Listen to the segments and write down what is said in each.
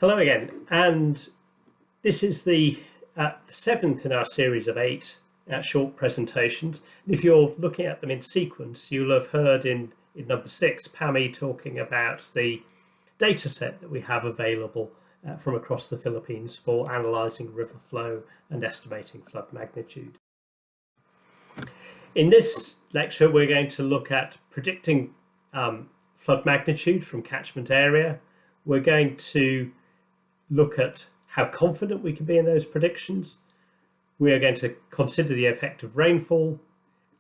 Hello again, and this is the seventh in our series of 8 short presentations. And if you're looking at them in sequence, you'll have heard in number 6, Pami talking about the data set that we have available from across the Philippines for analysing river flow and estimating flood magnitude. In this lecture, we're going to look at predicting flood magnitude from catchment area. We're going to look at how confident we can be in those predictions. We are going to consider the effect of rainfall,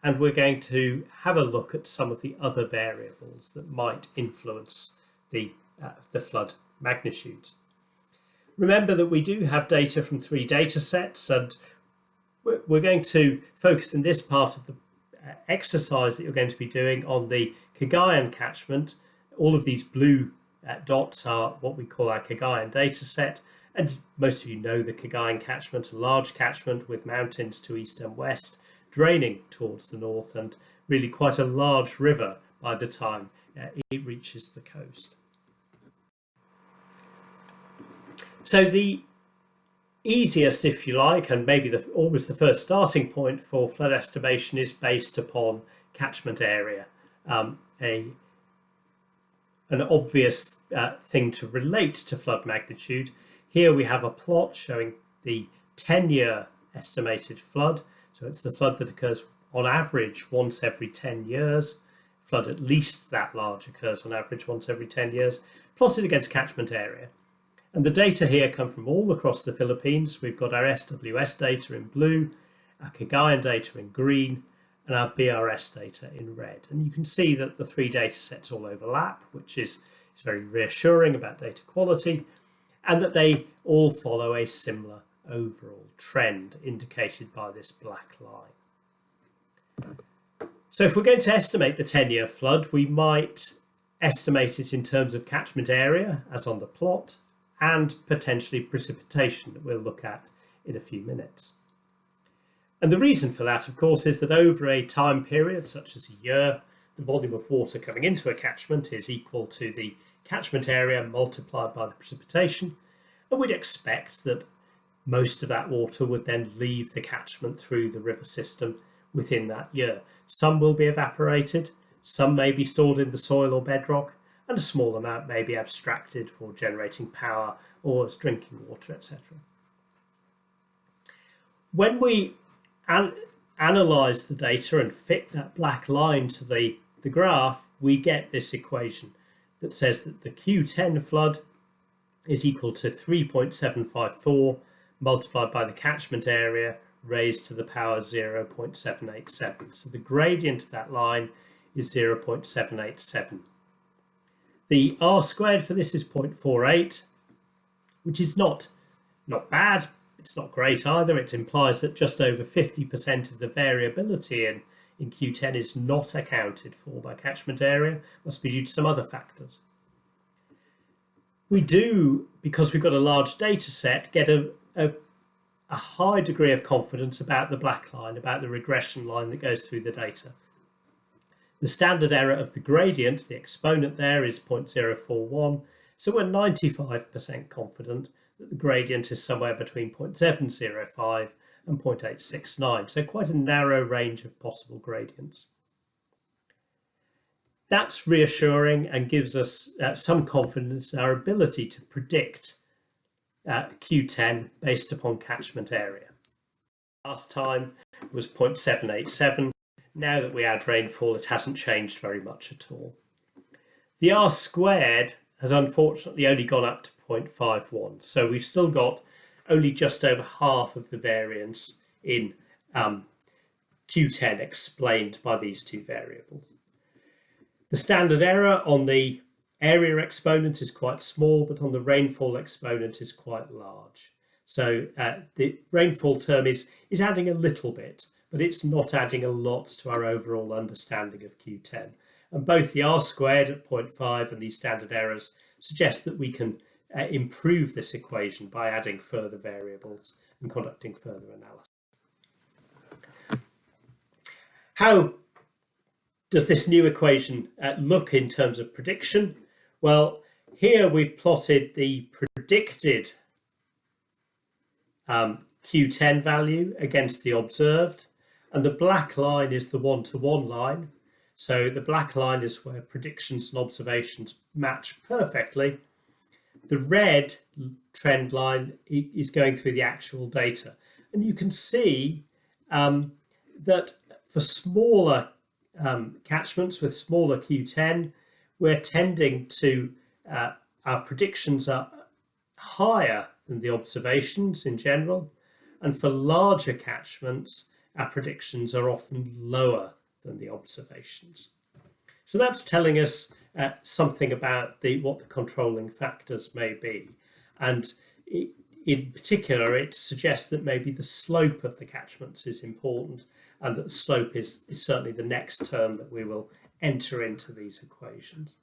and we're going to have a look at some of the other variables that might influence the flood magnitudes. Remember that we do have data from 3 data sets, and we're going to focus in this part of the exercise that you're going to be doing on the Cagayan catchment. All of these blue dots are what we call our Cagayan data set, and most of you know the Cagayan catchment, a large catchment with mountains to east and west, draining towards the north, and really quite a large river by the time it reaches the coast. So the easiest, if you like, and maybe always the first starting point for flood estimation is based upon catchment area. An obvious thing to relate to flood magnitude. Here we have a plot showing the 10-year estimated flood. So it's the flood that occurs on average once every 10 years. Flood at least that large occurs on average once every 10 years, plotted against catchment area. And the data here come from all across the Philippines. We've got our SWS data in blue, our Cagayan data in green, and our BRS data in red. And you can see that the 3 data sets all overlap, which is very reassuring about data quality, and that they all follow a similar overall trend indicated by this black line. So if we're going to estimate the 10-year flood, we might estimate it in terms of catchment area, as on the plot, and potentially precipitation that we'll look at in a few minutes. And the reason for that, of course, is that over a time period, such as a year, the volume of water coming into a catchment is equal to the catchment area multiplied by the precipitation. And we'd expect that most of that water would then leave the catchment through the river system within that year. Some will be evaporated, some may be stored in the soil or bedrock, and a small amount may be abstracted for generating power or as drinking water, etc. When we analyze the data and fit that black line to the graph, we get this equation that says that the Q10 flood is equal to 3.754 multiplied by the catchment area raised to the power 0.787. So the gradient of that line is 0.787. The R squared for this is 0.48, which is not bad. It's not great either. It implies that just over 50% of the variability in Q10 is not accounted for by catchment area. Must be due to some other factors. We do, because we've got a large data set, get a high degree of confidence about the black line, about the regression line that goes through the data. The standard error of the gradient, the exponent there, is 0.041. So we're 95% confident that the gradient is somewhere between 0.705 and 0.869, so quite a narrow range of possible gradients. That's reassuring and gives us some confidence in our ability to predict Q10 based upon catchment area. Last time was 0.787. Now that we add rainfall, it hasn't changed very much at all. The R squared has unfortunately only gone up to 0.51. So we've still got only just over half of the variance in Q10 explained by these 2 variables. The standard error on the area exponent is quite small, but on the rainfall exponent is quite large. So the rainfall term is adding a little bit, but it's not adding a lot to our overall understanding of Q10. And both the R squared at 0.5 and these standard errors suggest that we can improve this equation by adding further variables and conducting further analysis. How does this new equation look in terms of prediction? Well, here we've plotted the predicted Q10 value against the observed, and the black line is the one-to-one line. So the black line is where predictions and observations match perfectly. The red trend line is going through the actual data. And you can see that for smaller catchments with smaller Q10, we're tending to, our predictions are higher than the observations in general. And for larger catchments, our predictions are often lower than the observations. So that's telling us something about what the controlling factors may be. And in particular, it suggests that maybe the slope of the catchments is important, and that the slope is certainly the next term that we will enter into these equations.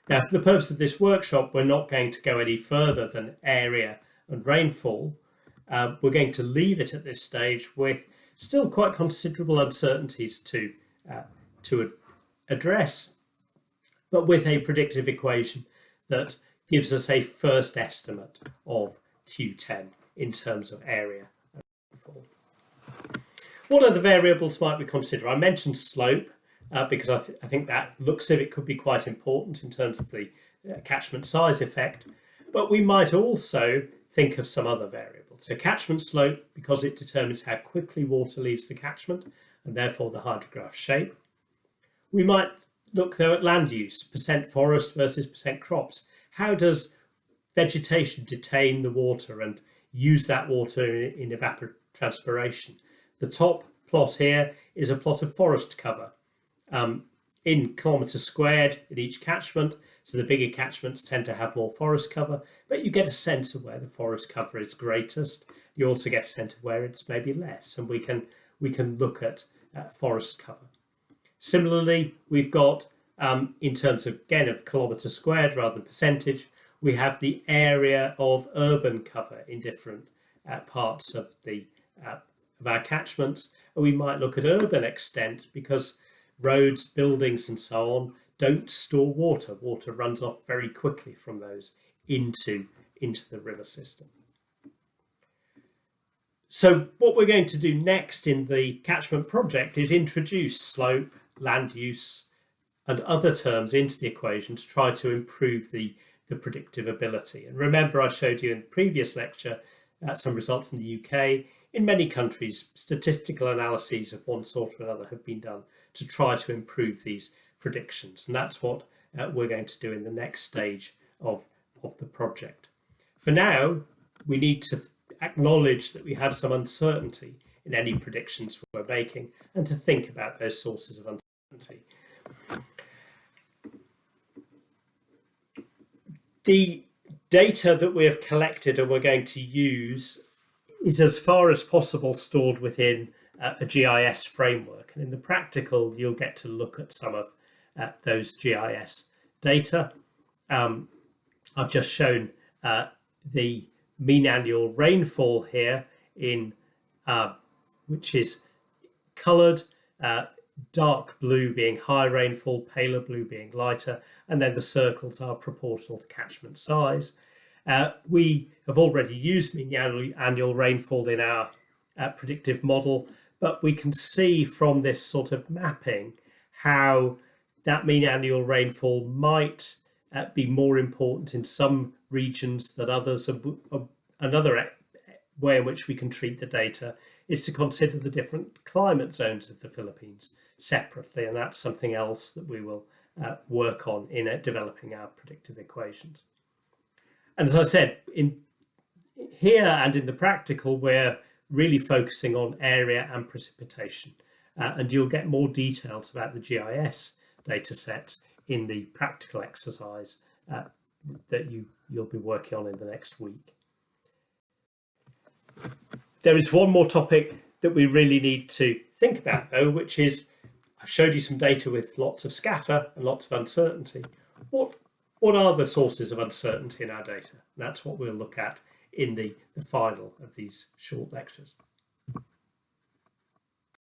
Now, for the purpose of this workshop, we're not going to go any further than area and rainfall. We're going to leave it at this stage with still quite considerable uncertainties to address, but with a predictive equation that gives us a first estimate of Q10 in terms of area and rainfall. What other variables might we consider? I mentioned slope because I think that looks as if it could be quite important in terms of the catchment size effect, but we might also think of some other variables. So catchment slope, because it determines how quickly water leaves the catchment and therefore the hydrograph shape. We might look though at land use, percent forest versus percent crops. How does vegetation detain the water and use that water in evapotranspiration? The top plot here is a plot of forest cover in kilometres squared in each catchment. So the bigger catchments tend to have more forest cover, but you get a sense of where the forest cover is greatest. You also get a sense of where it's maybe less, and we can look at forest cover. Similarly, we've got, in terms of, again, of kilometres squared rather than percentage, we have the area of urban cover in different parts of our catchments. And we might look at urban extent because roads, buildings and so on don't store water. Water runs off very quickly from those into the river system. So what we're going to do next in the catchment project is introduce slope, land use and other terms into the equation to try to improve the predictive ability. And remember, I showed you in the previous lecture some results in the UK. In many countries, statistical analyses of one sort or another have been done to try to improve these predictions. And that's what we're going to do in the next stage of the project. For now, we need to acknowledge that we have some uncertainty in any predictions we're making and to think about those sources of uncertainty. The data that we have collected and we're going to use is as far as possible stored within a GIS framework. And in the practical, you'll get to look at some of those GIS data. I've just shown the mean annual rainfall here in which is coloured, dark blue being high rainfall, paler blue being lighter, and then the circles are proportional to catchment size. We have already used mean annual rainfall in our predictive model, but we can see from this sort of mapping how that mean annual rainfall might be more important in some regions than others. Another way in which we can treat the data is to consider the different climate zones of the Philippines separately, and that's something else that we will work on in developing our predictive equations. And as I said, in here and in the practical, we're really focusing on area and precipitation, and you'll get more details about the GIS data sets in the practical exercise that you'll be working on in the next week. There is one more topic that we really need to think about, though, which is, I've showed you some data with lots of scatter and lots of uncertainty. What are the sources of uncertainty in our data? And that's what we'll look at in the final of these short lectures.